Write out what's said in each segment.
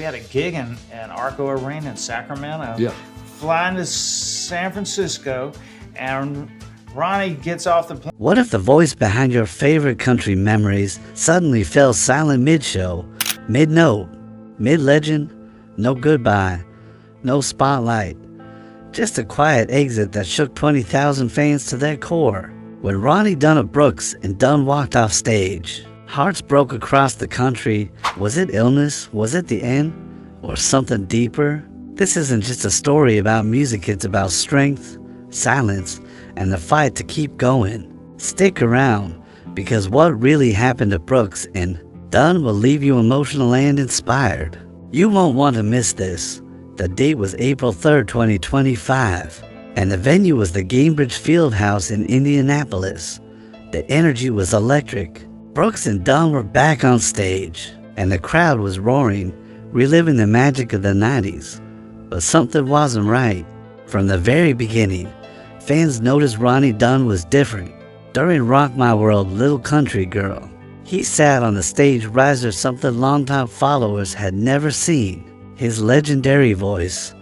we had a gig in Arco Arena in Sacramento. Yeah. Flying to San Francisco, and Ronnie gets off the plane. What if the voice behind your favorite country memories suddenly fell silent mid-show, mid-note, mid-legend, no goodbye, no spotlight, just a quiet exit that shook 20,000 fans to their core? When Ronnie Dunn of Brooks and Dunn walked off stage, hearts broke across the country. Was it illness? Was it the end? Or something deeper? This isn't just a story about music, it's about strength, silence, and the fight to keep going. Stick around, because what really happened to Brooks and Dunn will leave you emotional and inspired. You won't want to miss this. The date was April 3rd, 2025, and the venue was the Gainbridge Fieldhouse in Indianapolis. The energy was electric. Brooks and Dunn were back on stage, and the crowd was roaring, reliving the magic of the 90s. But something wasn't right. From the very beginning, fans noticed Ronnie Dunn was different. During Rock My World, Little Country Girl, he sat on the stage right as something longtime followers had never seen. His legendary voice,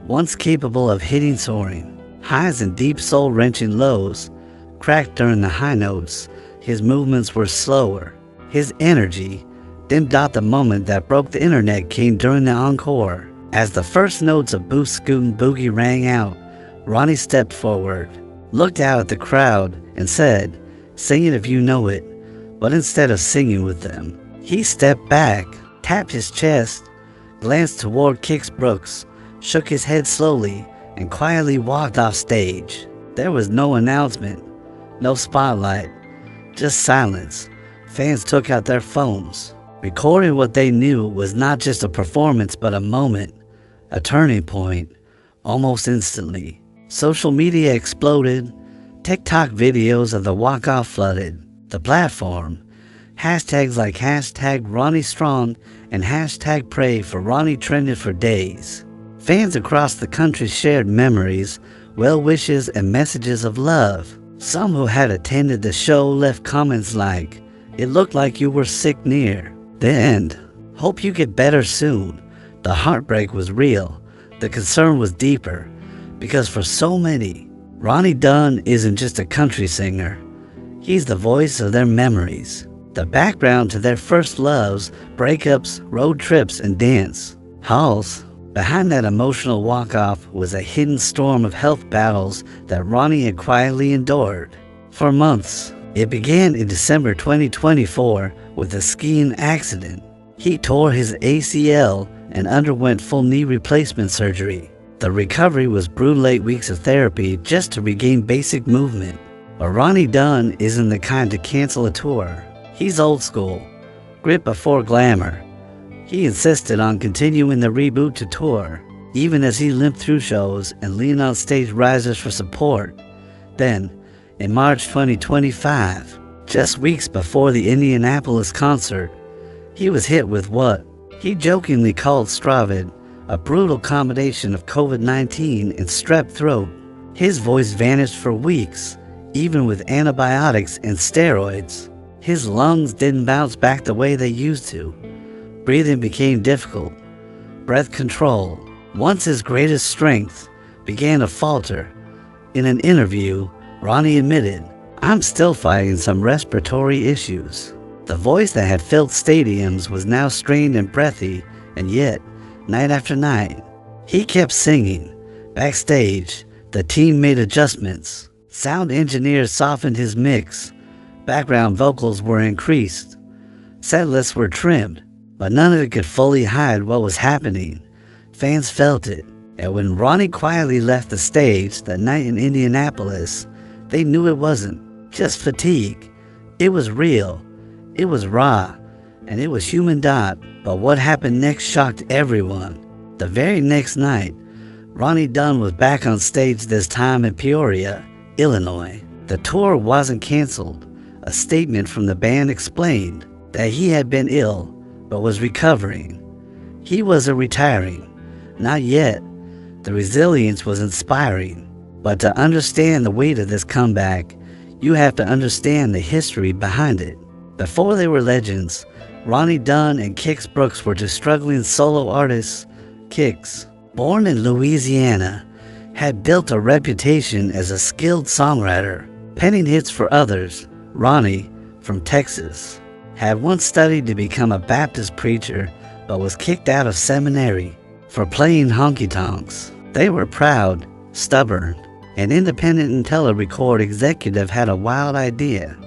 once capable of hitting soaring highs and deep soul-wrenching lows, cracked during the high notes. His movements were slower. His energy dimmed out the moment that broke the internet came during the encore. As the first notes of Booth Scootin' Boogie rang out, Ronnie stepped forward, looked out at the crowd, and said, "Sing it if you know it." But instead of singing with them, he stepped back, tapped his chest, glanced toward Kix Brooks, shook his head slowly, and quietly walked off stage. There was no announcement, no spotlight, just silence. Fans took out their phones, recording what they knew was not just a performance but a moment, a turning point, almost instantly. Social media exploded. TikTok videos of the walk-off flooded the platform. Hashtags like #RonnieStrong and #Pray for Ronnie trended for days. Fans across the country shared memories, well wishes, and messages of love. Some who had attended the show left comments like, "It looked like you were sick near the end. Hope you get better soon." The heartbreak was real. The concern was deeper, because for so many, Ronnie Dunn isn't just a country singer. He's the voice of their memories, the background to their first loves, breakups, road trips, and dance halls. Behind that emotional walk-off was a hidden storm of health battles that Ronnie had quietly endured for months. It began in December 2024 with a skiing accident. He tore his ACL and underwent full knee replacement surgery. The recovery was brutal 8 weeks of therapy just to regain basic movement. But Ronnie Dunn isn't the kind to cancel a tour. He's old school, grit before glamour. He insisted on continuing the reboot to tour, even as he limped through shows and leaned on stage risers for support. Then, in March 2025, just weeks before the Indianapolis concert, he was hit with what he jokingly called Stravid, a brutal combination of COVID-19 and strep throat. His voice vanished for weeks, even with antibiotics and steroids. His lungs didn't bounce back the way they used to. Breathing became difficult. Breath control, once his greatest strength, began to falter. In an interview, Ronnie admitted, "I'm still fighting some respiratory issues." The voice that had filled stadiums was now strained and breathy, and yet, night after night, he kept singing. Backstage, the team made adjustments. Sound engineers softened his mix. Background vocals were increased. Set lists were trimmed, but none of it could fully hide what was happening. Fans felt it, and when Ronnie quietly left the stage that night in Indianapolis, they knew it wasn't just fatigue. It was real. It was raw, and it was human. But what happened next shocked everyone. The very next night, Ronnie Dunn was back on stage, this time in Peoria, Illinois. The tour wasn't canceled. A statement from the band explained that he had been ill, but was recovering. He wasn't retiring. Not yet. The resilience was inspiring. But to understand the weight of this comeback, you have to understand the history behind it. Before they were legends, Ronnie Dunn and Kix Brooks were two struggling solo artists. Kix, born in Louisiana, had built a reputation as a skilled songwriter, penning hits for others. Ronnie, from Texas, had once studied to become a Baptist preacher, but was kicked out of seminary for playing honky-tonks. They were proud, stubborn, an independent IntelliRecord executive had a wild idea: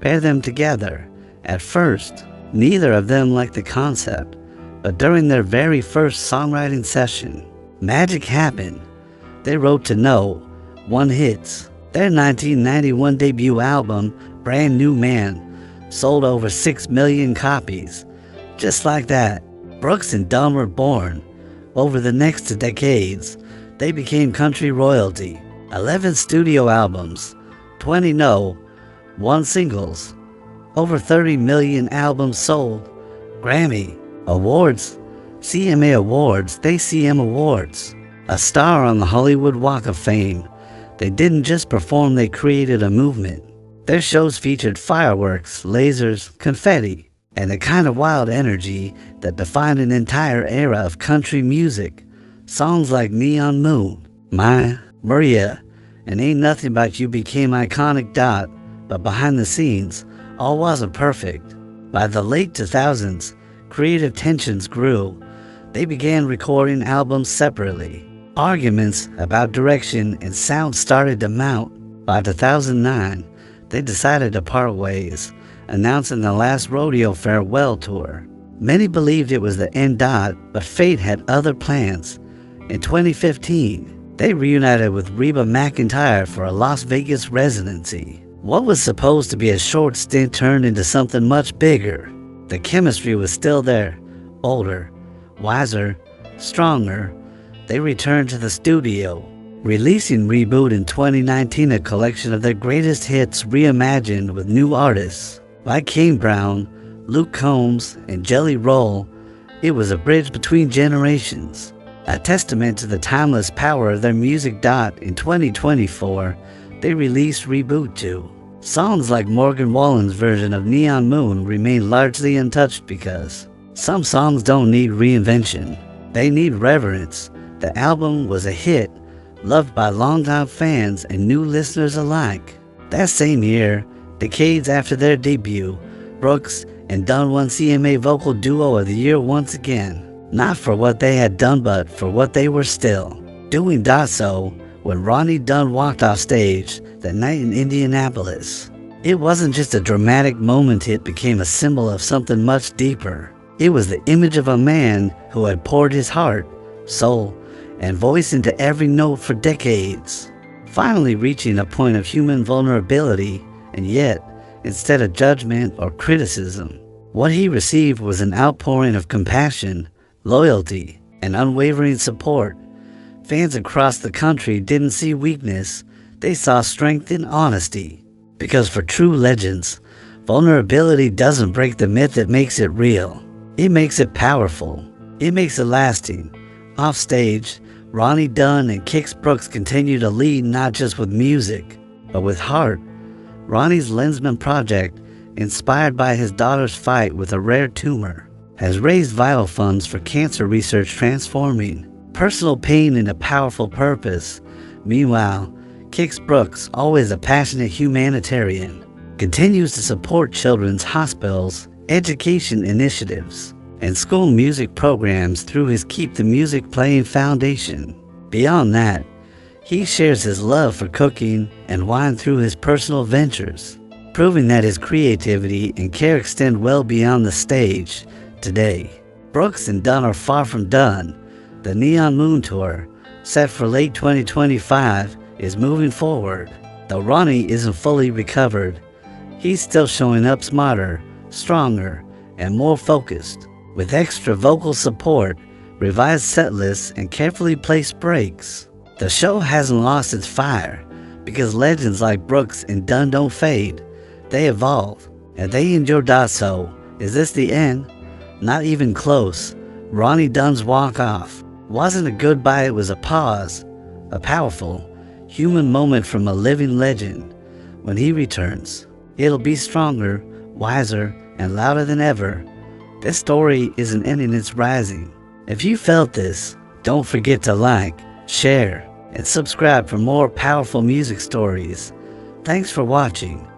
pair them together. At first, neither of them liked the concept, but during their very first songwriting session, magic happened. They wrote to no one hits. Their 1991 debut album, Brand New Man, sold over 6 million copies. Just like that, Brooks and Dunn were born. Over the next decades, they became country royalty. 11 studio albums, 20 1 singles, over 30 million albums sold, Grammy Awards, CMA Awards, CM Awards, a star on the Hollywood Walk of Fame. They didn't just perform, they created a movement. Their shows featured fireworks, lasers, confetti, and the kind of wild energy that defined an entire era of country music. Songs like Neon Moon, My, Maria, and Ain't Nothing But You became iconic. But behind the scenes, all wasn't perfect. By the late 2000s, creative tensions grew. They began recording albums separately. Arguments about direction and sound started to mount. By 2009, they decided to part ways, announcing the last rodeo farewell tour. Many believed it was the end. But fate had other plans. In 2015, they reunited with Reba McEntire for a Las Vegas residency. What was supposed to be a short stint turned into something much bigger. The chemistry was still there, older, wiser, stronger. They returned to the studio, releasing Reboot in 2019, a collection of their greatest hits reimagined with new artists like Kane Brown, Luke Combs, and Jelly Roll. It was a bridge between generations, a testament to the timeless power of their music. In 2024, they released Reboot 2. Songs like Morgan Wallen's version of Neon Moon remain largely untouched because some songs don't need reinvention, they need reverence. The album was a hit, loved by longtime fans and new listeners alike. That same year, decades after their debut, Brooks and Dunn won CMA Vocal Duo of the Year once again. Not for what they had done, but for what they were still doing. So, when Ronnie Dunn walked off stage that night in Indianapolis, it wasn't just a dramatic moment, it became a symbol of something much deeper. It was the image of a man who had poured his heart, soul, and voice into every note for decades, finally reaching a point of human vulnerability. And yet, instead of judgment or criticism, what he received was an outpouring of compassion, loyalty, and unwavering support. Fans across the country didn't see weakness, they saw strength and honesty. Because for true legends, vulnerability doesn't break the myth, it makes it real. It makes it powerful. It makes it lasting. Off stage, Ronnie Dunn and Kix Brooks continue to lead, not just with music, but with heart. Ronnie's Lensman project, inspired by his daughter's fight with a rare tumor, has raised vital funds for cancer research, transforming personal pain into powerful purpose. Meanwhile, Kix Brooks, always a passionate humanitarian, continues to support children's hospitals, education initiatives, and school music programs through his Keep the Music Playing Foundation. Beyond that, he shares his love for cooking and wine through his personal ventures, proving that his creativity and care extend well beyond the stage. Today, Brooks and Dunn are far from done. The Neon Moon Tour, set for late 2025, is moving forward. Though Ronnie isn't fully recovered, he's still showing up smarter, stronger, and more focused. With extra vocal support, revised set lists, and carefully placed breaks, the show hasn't lost its fire, because legends like Brooks and Dunn don't fade, they evolve, and they endure. So, is this the end? Not even close. Ronnie Dunn's walk-off wasn't a goodbye, it was a pause, a powerful, human moment from a living legend. When he returns, it'll be stronger, wiser, and louder than ever. This story isn't ending, it's rising. If you felt this, don't forget to like, share, and subscribe for more powerful music stories. Thanks for watching.